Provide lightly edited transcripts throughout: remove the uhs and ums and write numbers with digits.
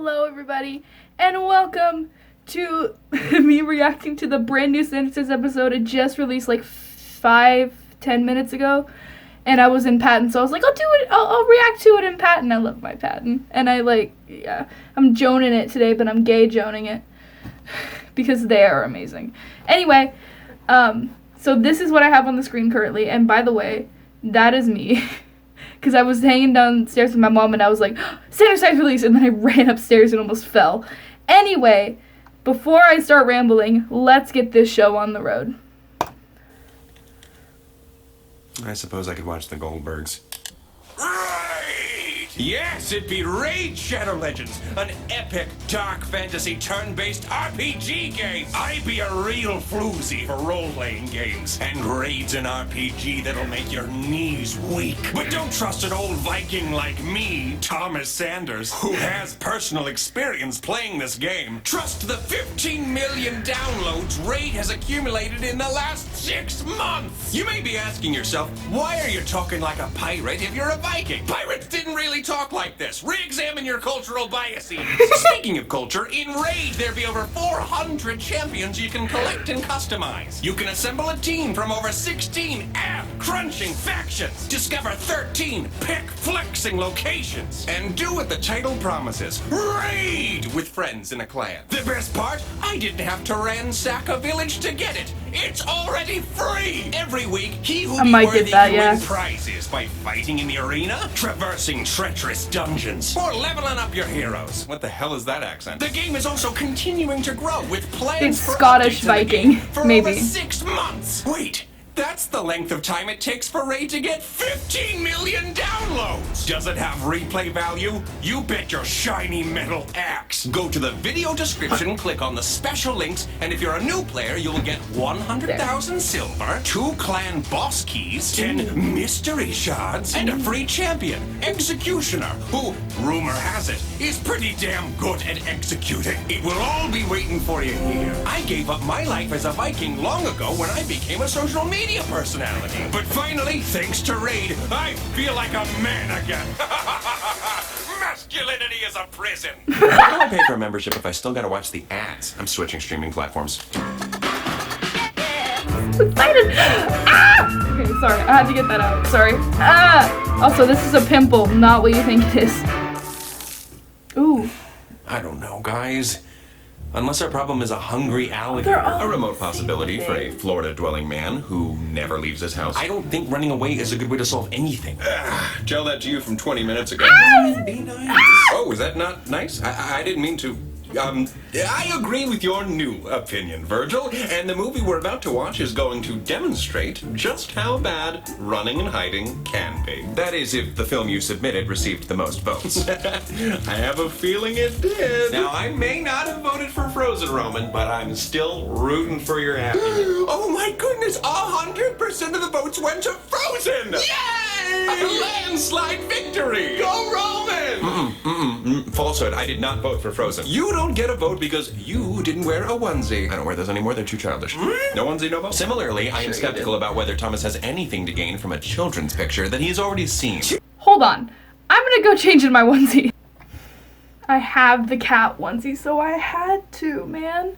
Hello everybody, and welcome to me reacting to the brand new Sentences episode. It just released like 5-10 minutes ago, and I was in Patton, so I was like, I'll react to it in Patton. I love my Patton, and I'm joning it today, but I'm gay joning it, because they are amazing. Anyway, so this is what I have on the screen currently, and by the way, that is me. Because I was hanging downstairs with my mom and I was like, Sentences release, and then I ran upstairs and almost fell. Anyway, before I start rambling, let's get this show on the road. I suppose I could watch the Goldbergs. Yes, it'd be Raid Shadow Legends, an epic dark fantasy turn-based RPG game. I'd be a real floozy for role-playing games, and Raid's an RPG that'll make your knees weak. But don't trust an old Viking like me, Thomas Sanders, who has personal experience playing this game. Trust the 15 million downloads Raid has accumulated in the last 6 months. You may be asking yourself, why are you talking like a pirate if you're a Viking? Pirates didn't really talk like this. Re-examine your cultural biases. Speaking of culture, in Raid there be over 400 champions you can collect and customize. You can assemble a team from over 16 ab-crunching factions, discover 13 pick-flexing locations, and do what the title promises. Raid with friends in a clan. The best part? I didn't have to ransack a village to get it. It's already free! Every week, he who be worthy can win prizes by fighting in the arena, traversing treacherous dungeons, or leveling up your heroes. What the hell is that accent? The game is also continuing to grow with plans it's for Scottish Viking, for maybe. over 6 months. Wait, that's the length of time it takes for Raid to get 15 million downloads. Does it have replay value? You bet your shiny metal axe. Go to the video description, click on the special links, and if you're a new player, you'll get 100,000 silver, 2 clan boss keys, 10 mystery shards, and a free champion, Executioner, who, rumor has it, is pretty damn good at executing. It will all be waiting for you here. I gave up my life as a Viking long ago when I became a social media personality. But finally, thanks to Raid, I feel like a man again. Masculinity is a prison. Why do I pay for a membership if I still gotta watch the ads? I'm switching streaming platforms. Excited! Ah! Okay, sorry, I had to get that out. Sorry. Ah! Also, this is a pimple, not what you think it is. Ooh. I don't know, guys. Unless our problem is a hungry alligator. A remote possibility for a Florida-dwelling man who never leaves his house. I don't think running away is a good way to solve anything. Tell that to you from 20 minutes ago. Be nice. Oh, is that not nice? I didn't mean to. I agree with your new opinion, Virgil, and the movie we're about to watch is going to demonstrate just how bad running and hiding can be. That is, if the film you submitted received the most votes. I have a feeling it did. Now, I may not have voted for Frozen, Roman, but I'm still rooting for your happiness. Oh my goodness, 100% of the votes went to Frozen! Yay! A landslide victory! Go Roman! Falsehood, I did not vote for Frozen. You don't get a vote because you didn't wear a onesie. I don't wear those anymore, they're too childish. No onesie, no vote. Similarly, I am skeptical about whether Thomas has anything to gain from a children's picture that he has already seen. Hold on. I'm gonna go change in my onesie. I have the cat onesie, so I had to, man.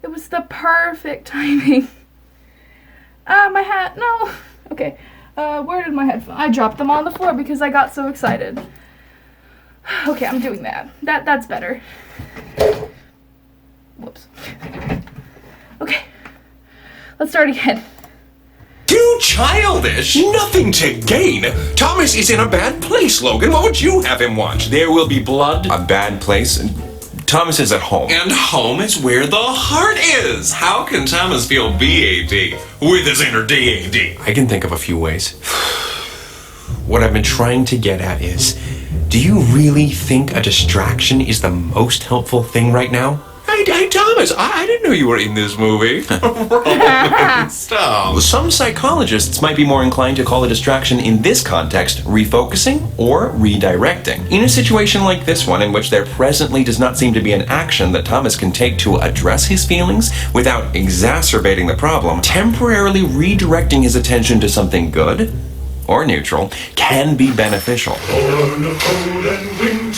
It was the perfect timing. My hat, no. Okay, where did my headphones? I dropped them on the floor because I got so excited. Okay, I'm doing that. That's better. Whoops. Okay. Let's start again. Too childish! Nothing to gain! Thomas is in a bad place, Logan. What would you have him watch? There will be blood. A bad place? Thomas is at home. And home is where the heart is! How can Thomas feel BAD with his inner DAD? I can think of a few ways. What I've been trying to get at is, do you really think a distraction is the most helpful thing right now? Hey, Thomas, I didn't know you were in this movie. Stop. Some psychologists might be more inclined to call a distraction in this context refocusing or redirecting. In a situation like this one, in which there presently does not seem to be an action that Thomas can take to address his feelings without exacerbating the problem, temporarily redirecting his attention to something good or neutral, can be beneficial.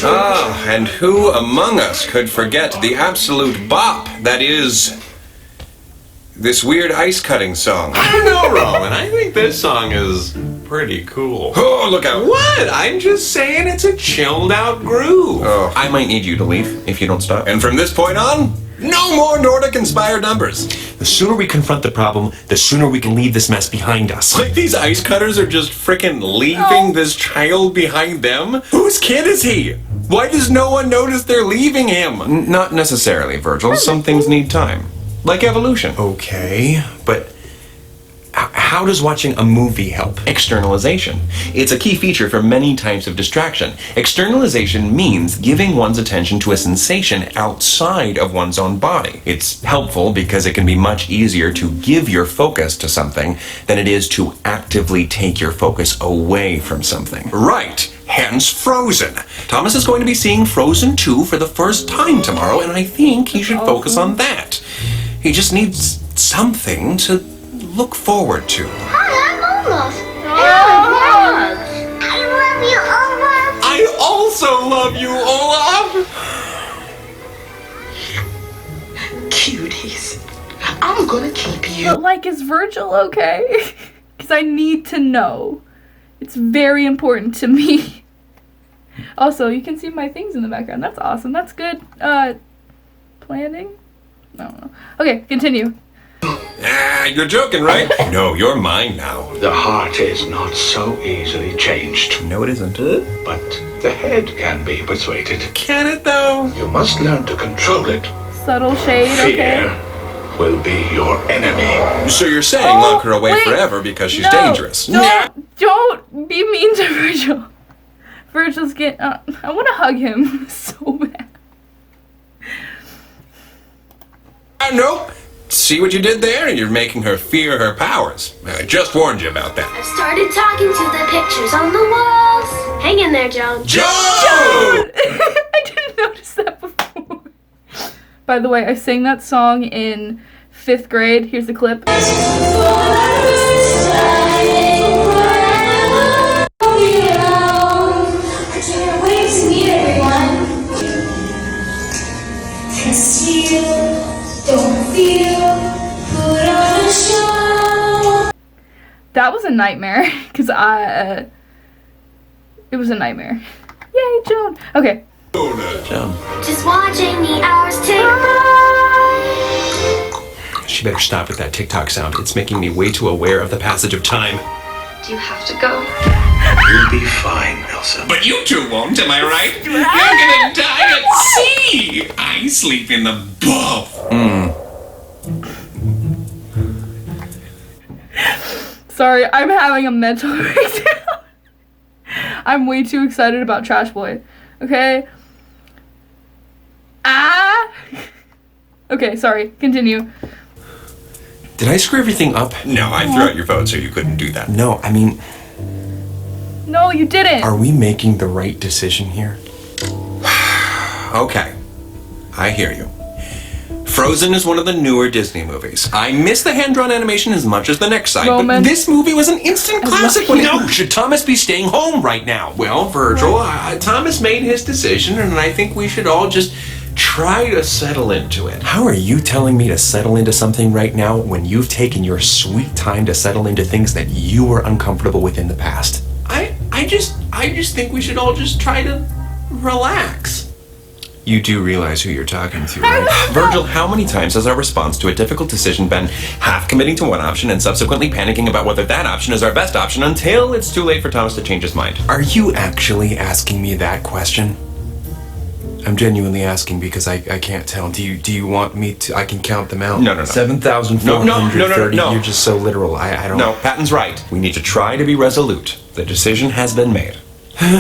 Ah, and who among us could forget the absolute bop that is this weird ice cutting song? I don't know, Roman. I think this song is pretty cool. Oh, look out. What? I'm just saying it's a chilled out groove. Oh, I might need you to leave if you don't stop. And from this point on, no more Nordic-inspired numbers. The sooner we confront the problem, the sooner we can leave this mess behind us. Like these ice cutters are just frickin' leaving this child behind them? Whose kid is he? Why does no one notice they're leaving him? Not necessarily, Virgil. Some things need time. Like evolution. Okay, but how does watching a movie help? Externalization. It's a key feature for many types of distraction. Externalization means giving one's attention to a sensation outside of one's own body. It's helpful because it can be much easier to give your focus to something than it is to actively take your focus away from something. Right. Hence Frozen. Thomas is going to be seeing Frozen 2 for the first time tomorrow, and I think he should focus on that. He just needs something to look forward to. Hi, I'm Olaf. I love you, Olaf. I also love you, Olaf! Cuties. I'm gonna keep you. But like, is Virgil okay? Because I need to know. It's very important to me. Also, you can see my things in the background. That's awesome. That's good. Planning? I don't know. Okay, continue. Ah, you're joking, right? No, you're mine now. The heart is not so easily changed, No, it isn't. but the head can be persuaded. Can it, though? You must learn to control it. Subtle shade, Fear okay. will be your enemy. So you're saying lock her away forever because she's dangerous? Don't be mean to Virgil. Virgil's getting... I want to hug him so bad. Nope. See what you did there? You're making her fear her powers. I just warned you about that. I've started talking to the pictures on the walls. Hang in there, Joan. Joe! I didn't notice that before. By the way, I sang that song in 5th grade. Here's the clip. That was a nightmare, because it was a nightmare. Yay, Joan. Okay. Joan. Just watching the hours tick by. She better stop with that TikTok sound. It's making me way too aware of the passage of time. Do you have to go? You'll be fine, Elsa. But you two won't, am I right? You're gonna die at sea! I sleep in the bath. Sorry, I'm having a mental breakdown. I'm way too excited about Trash Boy. Okay? Okay, sorry. Continue. Did I screw everything up? No, I threw out your vote so you couldn't do that. No, I mean, No, you didn't. are we making the right decision here? Okay. I hear you. Frozen is one of the newer Disney movies. I miss the hand-drawn animation as much as the next side, Roman. but this movie was an instant classic when No, should Thomas be staying home right now? Well, Virgil, Thomas made his decision, and I think we should all just try to settle into it. How are you telling me to settle into something right now when you've taken your sweet time to settle into things that you were uncomfortable with in the past? I just think we should all just try to relax. You do realize who you're talking to, right? Virgil, how many times has our response to a difficult decision been half committing to one option and subsequently panicking about whether that option is our best option until it's too late for Thomas to change his mind? Are you actually asking me that question? I'm genuinely asking because I can't tell. Do you want me to? I can count them out. No. 7,430. No. You're just so literal. I don't. No, Patton's right. We need to try to be resolute. The decision has been made. Here's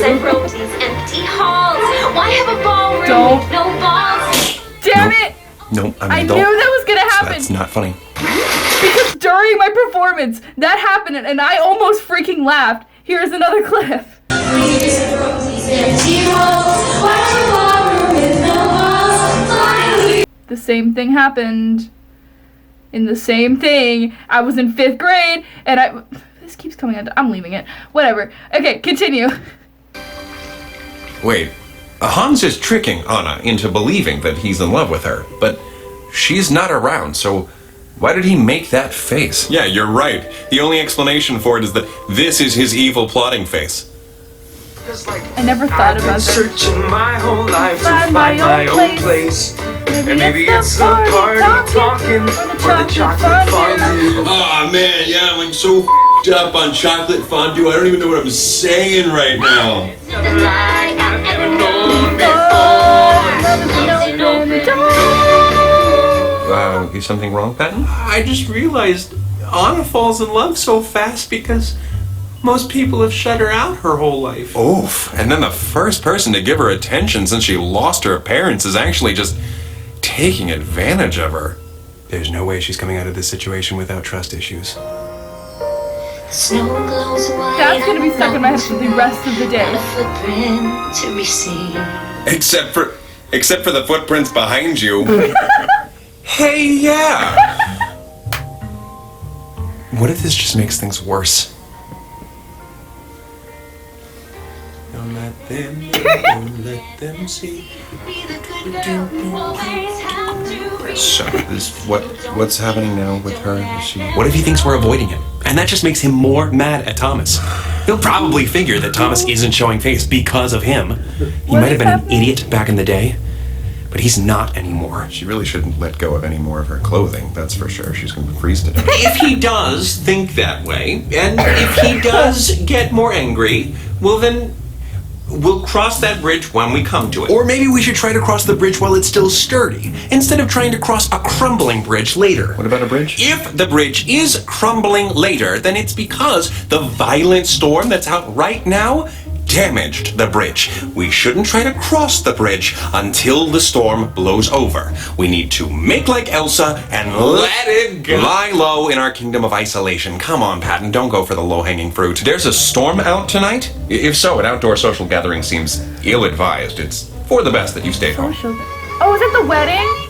I broke these empty halls. Why have a ballroom Don't. with no balls? Damn it! No, I knew that was gonna happen. That's not funny. Because during my performance, that happened and I almost freaking laughed. Here's another clip. The same thing happened. in the same thing. I was in 5th grade, and this keeps coming out. I'm leaving it. Whatever. Okay, continue. Wait, Hans is tricking Anna into believing that he's in love with her, but she's not around, so why did he make that face? Yeah, you're right. The only explanation for it is that this is his evil plotting face. I never thought about that. Searching my whole life to Find my own place. And maybe it's the party talking or the chocolate fondue. Oh man, yeah, I'm so f***ed up on chocolate fondue. I don't even know what I'm saying right now. Like I've ever known Is something wrong, Patton? I just realized Anna falls in love so fast because most people have shut her out her whole life. Oof. And then the first person to give her attention since she lost her parents is actually just taking advantage of her. There's no way she's coming out of this situation without trust issues. Snow glows white. That's gonna be stuck in my head for the rest of the day. Not a footprint to receive. Except for the footprints behind you. Hey, yeah. What if this just makes things worse? Don't let them in, don't let them see. Be the good girl you always have to be. So, what's happening now with her? Is she... What if he thinks we're avoiding him? And that just makes him more mad at Thomas. He'll probably figure that Thomas isn't showing face because of him. He might have been an idiot back in the day, but he's not anymore. She really shouldn't let go of any more of her clothing, that's for sure. She's going to freeze to death. If he does think that way, and if he does get more angry, well then, we'll cross that bridge when we come to it. Or maybe we should try to cross the bridge while it's still sturdy, instead of trying to cross a crumbling bridge later. What about a bridge? If the bridge is crumbling later, then it's because the violent storm that's out right now damaged the bridge. We shouldn't try to cross the bridge until the storm blows over. We need to make like Elsa and let it go. Lie low in our kingdom of isolation. Come on, Patton, don't go for the low-hanging fruit. There's a storm out tonight? If so, an outdoor social gathering seems ill-advised. It's for the best that you stay home. Oh, is it the wedding?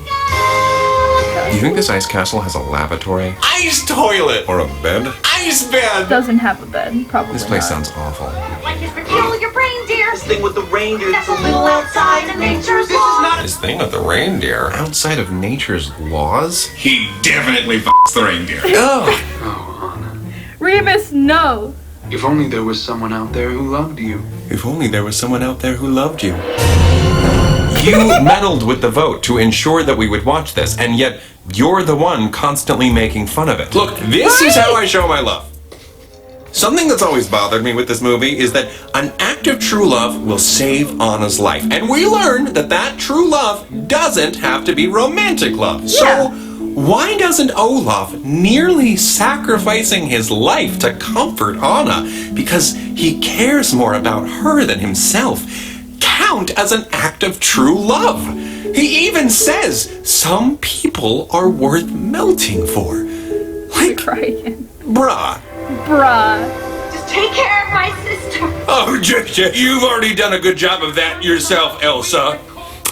Do you think this ice castle has a lavatory? Ice toilet! Or a bed? Ice bed! Doesn't have a bed, probably. This place not. sounds awful. Like his peculiar reindeer. This thing with the reindeer. That's a little outside of nature's laws. This thing with the reindeer. Outside of nature's laws? He definitely f***s the reindeer. Oh, Anna. Rebus, no. If only there was someone out there who loved you. If only there was someone out there who loved you. You meddled with the vote to ensure that we would watch this, and yet you're the one constantly making fun of it. Look, this is how I show my love. Something that's always bothered me with this movie is that an act of true love will save Anna's life. And we learn that that true love doesn't have to be romantic love. So why doesn't Olaf, nearly sacrificing his life to comfort Anna because he cares more about her than himself, count as an act of true love? He even says some people are worth melting for. Like, Crying. bruh. Bruh. Just take care of my sister. Oh, JJ, you've already done a good job of that yourself, Elsa.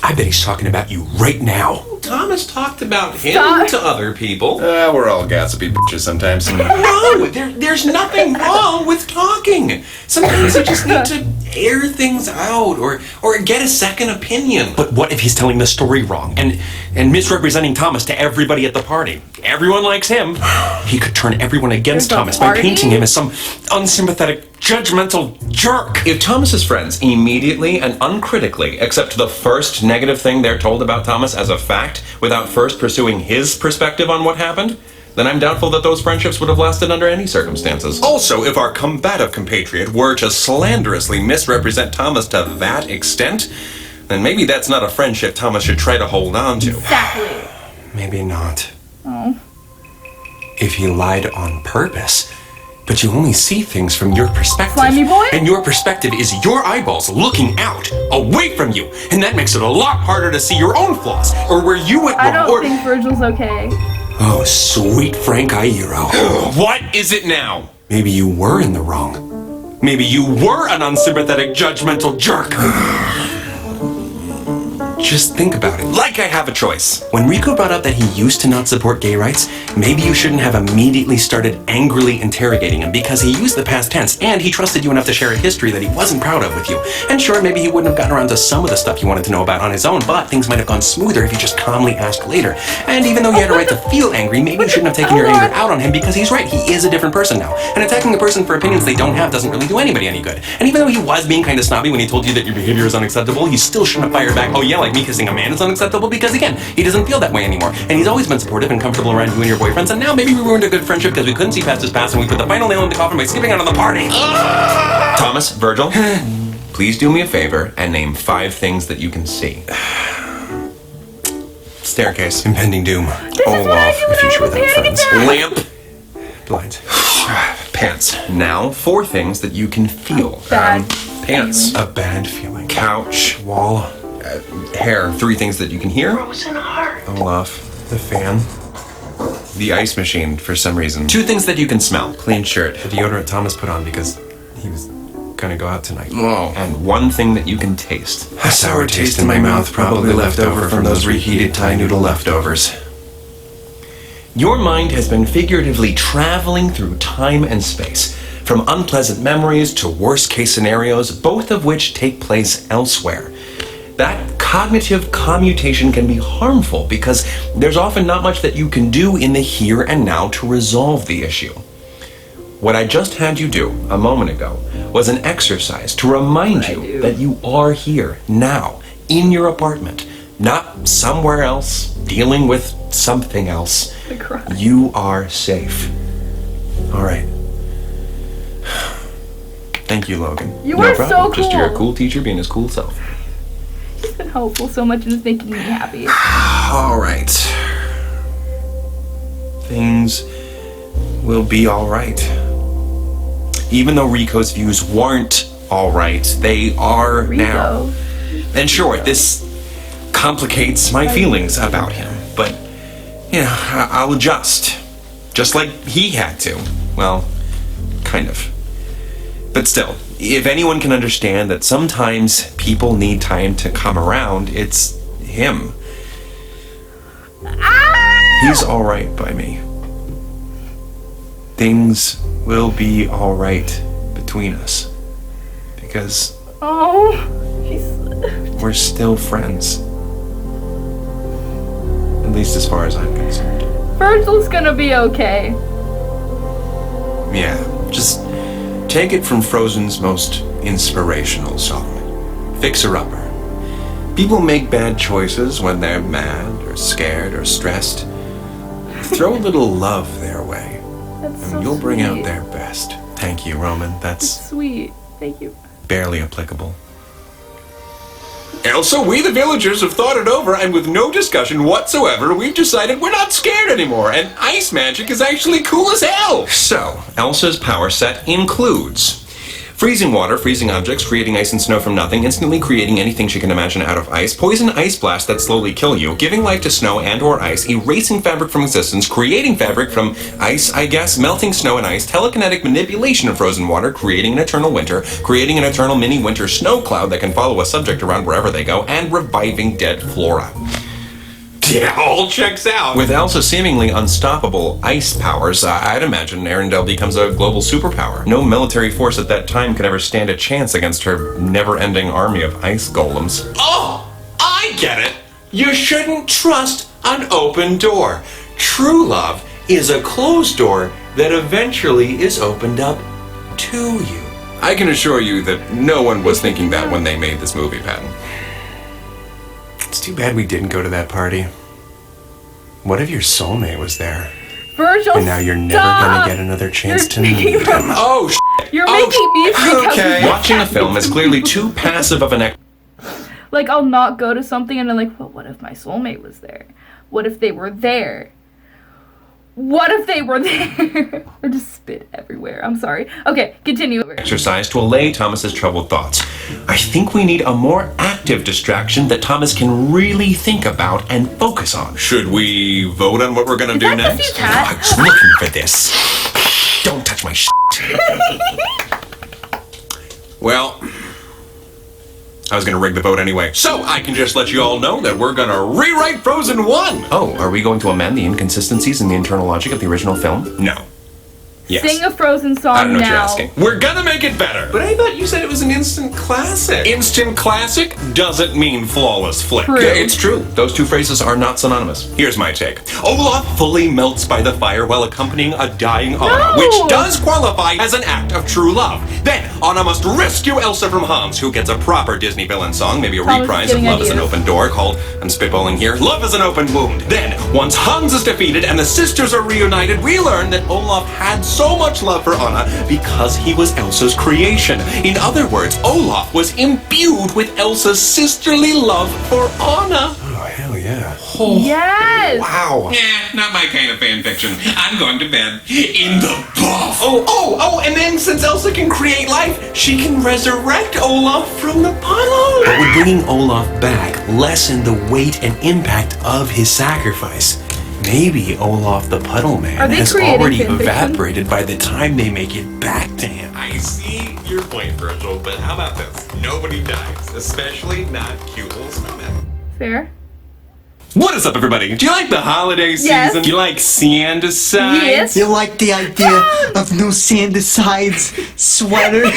I bet he's talking about you right now. Thomas talked about him Stop. to other people. We're all gossipy bitches sometimes. No, there's nothing wrong with talking. Sometimes you just need to air things out or get a second opinion. But what if he's telling the story wrong and misrepresenting Thomas to everybody at the party? Everyone likes him. He could turn everyone against There's a Thomas by party? painting him as some unsympathetic, judgmental jerk. If Thomas's friends immediately and uncritically accept the first negative thing they're told about Thomas as a fact without first pursuing his perspective on what happened, then I'm doubtful that those friendships would have lasted under any circumstances. Also, if our combative compatriot were to slanderously misrepresent Thomas to that extent, then maybe that's not a friendship Thomas should try to hold on to. Exactly. Maybe not. Oh. If he lied on purpose. But you only see things from your perspective. Slimy boy? And your perspective is your eyeballs looking out, away from you. And that makes it a lot harder to see your own flaws, or where you went I wrong, don't or... think Virgil's okay. Oh, sweet Frank Iero. What is it now? Maybe you were in the wrong. Maybe you were an unsympathetic, judgmental jerk. Just think about it. Like I have a choice. When Rico brought up that he used to not support gay rights, maybe you shouldn't have immediately started angrily interrogating him because he used the past tense and he trusted you enough to share a history that he wasn't proud of with you. And sure, maybe he wouldn't have gotten around to some of the stuff you wanted to know about on his own, but things might have gone smoother if you just calmly asked later. And even though you had a right to feel angry, maybe you shouldn't have taken your anger out on him because he's right. He is a different person now. And attacking a person for opinions they don't have doesn't really do anybody any good. And even though he was being kind of snobby when he told you that your behavior is unacceptable, he still shouldn't have fired back, oh yeah, like me kissing a man is unacceptable, because again, he doesn't feel that way anymore. And he's always been supportive and comfortable around you and your boyfriends, and now maybe we ruined a good friendship because we couldn't see past his past and we put the final nail in the coffin by skipping out on the party. Thomas, Virgil, please do me a favor and name 5 things that you can see. Staircase. Impending doom. Olaf. The future without friends. Lamp. Blinds. Pants. Now, 4 things that you can feel. Pants. A bad feeling. Couch. Wall. Hair. 3 things that you can hear. Frozen heart. Olaf. The fan. The ice machine, for some reason. 2 things that you can smell. Clean shirt. The deodorant Thomas put on because he was gonna go out tonight. Oh. And 1 thing that you can taste. A sour taste in my mouth, probably left over from those reheated Thai noodle leftovers. Your mind has been figuratively traveling through time and space, from unpleasant memories to worst-case scenarios, both of which take place elsewhere. That cognitive commutation can be harmful because there's often not much that you can do in the here and now to resolve the issue. What I just had you do a moment ago was an exercise to remind you that you are here, now, in your apartment, not somewhere else, dealing with something else. You are safe. All right. Thank you, Logan. You are so cool. Just you're a cool teacher being his cool self. It's been helpful so much and it's making me happy. All right. Things will be all right. Even though Rico's views weren't all right, they are now. And sure, this complicates my feelings about him, but, you know, I'll adjust. Just like he had to. Well, kind of. But still, if anyone can understand that sometimes people need time to come around, it's him. He's all right by me. Things will be all right between us. Because we're still friends. At least as far as I'm concerned. Virgil's gonna be okay. Yeah, just take it from Frozen's most inspirational song, Fixer Upper. People make bad choices when they're mad or scared or stressed. Throw a little love their way, and you'll bring out their best. Thank you, Roman. That's sweet. Thank you. Barely applicable. Elsa, we the villagers have thought it over, and with no discussion whatsoever, we've decided we're not scared anymore, and ice magic is actually cool as hell! So, Elsa's power set includes freezing water, freezing objects, creating ice and snow from nothing, instantly creating anything she can imagine out of ice, poison ice blast that slowly kill you, giving life to snow and or ice, erasing fabric from existence, creating fabric from ice, I guess, melting snow and ice, telekinetic manipulation of frozen water, creating an eternal winter, creating an eternal mini winter snow cloud that can follow a subject around wherever they go, and reviving dead flora. Yeah, all checks out. With Elsa's seemingly unstoppable ice powers, I'd imagine Arendelle becomes a global superpower. No military force at that time could ever stand a chance against her never-ending army of ice golems. Oh, I get it. You shouldn't trust an open door. True love is a closed door that eventually is opened up to you. I can assure you that no one was thinking that when they made this movie, Patton. It's too bad we didn't go to that party. What if your soulmate was there? Virgil, and now you're never gonna get another chance to meet him. Oh, you're making me freak out. Okay. Watching a film is clearly too passive of an Like, I'll not go to something and I'm like, well, what if my soulmate was there? What if they were there? What if they were there? I just spit everywhere. I'm sorry. Okay, continue. Exercise to allay Thomas's troubled thoughts. I think we need a more active distraction that Thomas can really think about and focus on. Should we vote on what we're gonna do next? I was looking for this. Don't touch my shit. Well, I was gonna rig the vote anyway. So I can just let you all know that we're gonna rewrite Frozen 1! Oh, are we going to amend the inconsistencies in the internal logic of the original film? No. Yes. Sing a Frozen song I don't know now. what you're asking. We're gonna make it better! But I thought you said it was an instant classic. Instant classic doesn't mean flawless flick. True. Yeah, it's true. Those two phrases are not synonymous. Here's my take. Olaf fully melts by the fire while accompanying a dying Anna, No! which does qualify as an act of true love. Then, Anna must rescue Elsa from Hans, who gets a proper Disney villain song, maybe a Thomas is reprise of getting Love is an ideas. Open Door, called, I'm spitballing here, Love is an Open Wound. Then, once Hans is defeated and the sisters are reunited, we learn that Olaf had so much love for Anna because he was Elsa's creation. In other words, Olaf was imbued with Elsa's sisterly love for Anna. Oh, hell yeah. Yes! Wow. Not my kind of fan fiction. I'm going to bed. In the buff. And then since Elsa can create life, she can resurrect Olaf from the puddle. But would bringing Olaf back lessen the weight and impact of his sacrifice? Maybe Olaf the Puddle Man Are they has creating already fan fiction? evaporated by the time they make it back to him. I see your point, Virgil, but how about this? Nobody dies, especially not cute little snowmen. Fair. What is up, everybody? Do you like the holiday season? Yes. Do you like Sandicides? Yes. You like the idea of no Sandicides sweater?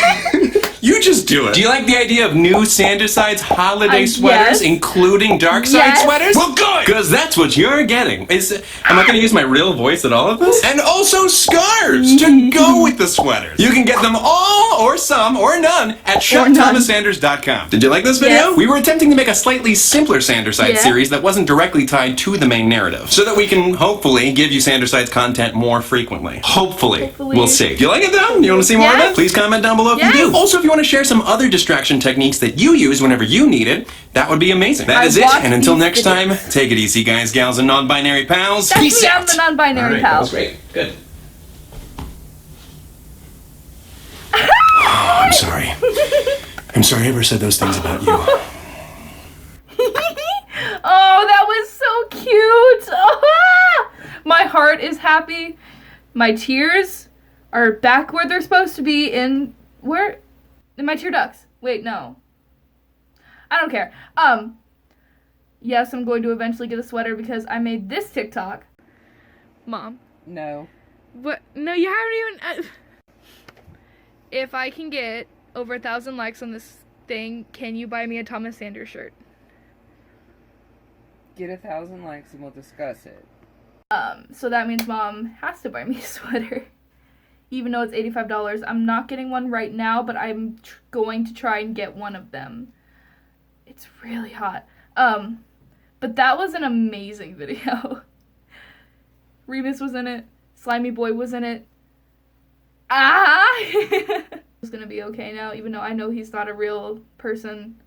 You just do it. Do you like the idea of new Sandicides holiday sweaters, yes. including dark side Yes. sweaters? Well, good! Because that's what you're getting. Am I going to use my real voice at all of this? And also scarves to go with the sweaters. You can get them all, or some, or none, at ShopThomasSanders.com. Did you like this video? Yes. We were attempting to make a slightly simpler Sandercide Yeah. series that wasn't directly tied to the main narrative, so that we can hopefully give you Sandercide's content more frequently. Hopefully. We'll see. Do you like it though? You want to see more of Yes. it? Please comment down below if Yes. you do. Also, if you want to share some other distraction techniques that you use whenever you need it, that would be amazing. That is it, watched and until these next videos. time, take it easy, guys, gals, and non-binary pals. That's Peace me, out. I'm the non-binary pal. Great. Good. I'm sorry. I'm sorry I ever said those things about you. Oh, that was so cute! Ah! My heart is happy. My tears are back where they're supposed to be in my tear ducts. Wait, no. I don't care. Yes, I'm going to eventually get a sweater because I made this TikTok. Mom. No. What? No, you haven't even... If I can get over 1,000 likes on this thing, can you buy me a Thomas Sanders shirt? Get 1,000 likes and we'll discuss it. So that means Mom has to buy me a sweater. Even though it's $85. I'm not getting one right now, but I'm going to try and get one of them. It's really hot. But that was an amazing video. Remus was in it. Slimy Boy was in it. It's gonna be okay now, even though I know he's not a real person.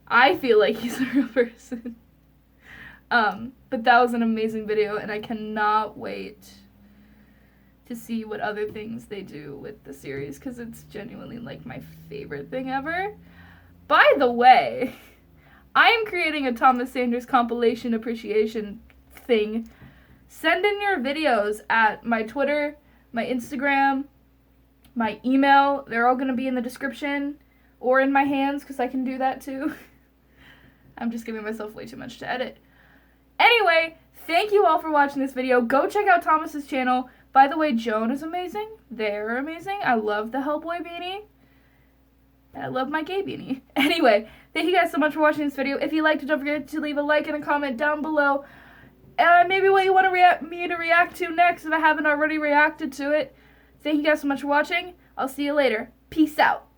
I feel like he's a real person. But that was an amazing video, and I cannot wait to see what other things they do with the series, because it's genuinely like my favorite thing ever. By the way, I am creating a Thomas Sanders compilation appreciation thing. Send in your videos at my Twitter, my Instagram, my email. They're all going to be in the description or in my hands, because I can do that too. I'm just giving myself way too much to edit. Anyway, thank you all for watching this video. Go check out Thomas's channel. By the way, Joan is amazing. They're amazing. I love the Hellboy beanie. I love my gay beanie. Anyway, thank you guys so much for watching this video. If you liked it, don't forget to leave a like and a comment down below. Maybe what you want me to react to next if I haven't already reacted to it. Thank you guys so much for watching. I'll see you later. Peace out.